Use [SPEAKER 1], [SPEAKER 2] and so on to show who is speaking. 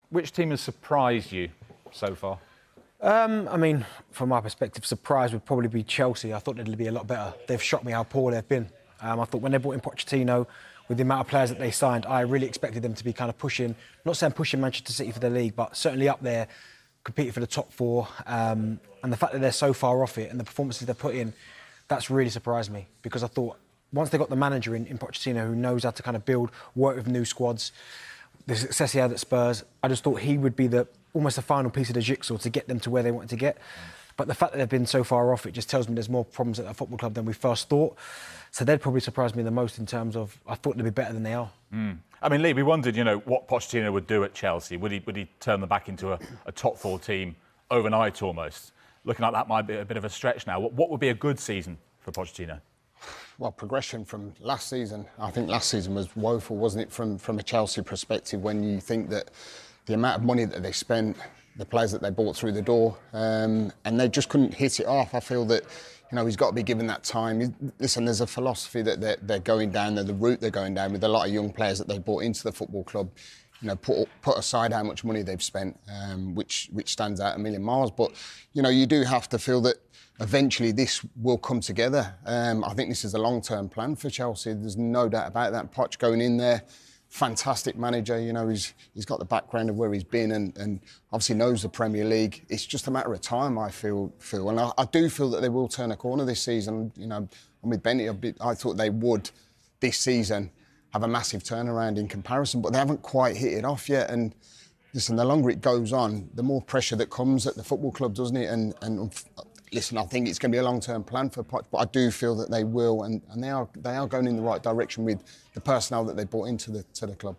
[SPEAKER 1] Which team has surprised you so far?
[SPEAKER 2] I mean, from my perspective, surprise would probably be Chelsea. I thought they'd be a lot better. They've shocked me how poor they've been. I thought when they brought in Pochettino, with the amount of players that they signed, I really expected them to be kind of pushing, not saying pushing Manchester City for the league, but certainly up there, competing for the top four. And the fact that they're so far off it and the performances they've put in, that's really surprised me, because I thought once they got the manager in Pochettino, who knows how to kind of build, work with new squads, the success he had at Spurs, I just thought he would be almost the final piece of the jigsaw to get them to where they wanted to get. But the fact that they've been so far off, it just tells me there's more problems at that football club than we first thought. So they'd probably surprise me the most in terms of, I thought they'd be better than they are.
[SPEAKER 1] I mean, Lee, we wondered, what Pochettino would do at Chelsea. Would he turn them back into a top four team overnight almost? Looking like that might be a bit of a stretch now. What would be a good season for Pochettino?
[SPEAKER 3] Well, progression from last season. I think last season was woeful, wasn't it, from a Chelsea perspective, when you think that the amount of money that they spent, the players that they brought through the door, and they just couldn't hit it off. I feel that, he's got to be given that time. Listen, there's a philosophy that they're going down, the route they're going down with a lot of young players that they brought into the football club. Put aside how much money they've spent, which stands out a million miles. But, you do have to feel that eventually this will come together. I think this is a long-term plan for Chelsea. There's no doubt about that. Poch going in there, fantastic manager. He's got the background of where he's been and obviously knows the Premier League. It's just a matter of time, I feel. And I do feel that they will turn a corner this season. I'm with Benny. I thought they would this season have a massive turnaround in comparison, but they haven't quite hit it off yet. And listen, the longer it goes on, the more pressure that comes at the football club, doesn't it? And listen, I think it's going to be a long-term plan for Poch, but I do feel that they will, and they are going in the right direction with the personnel that they brought into the club.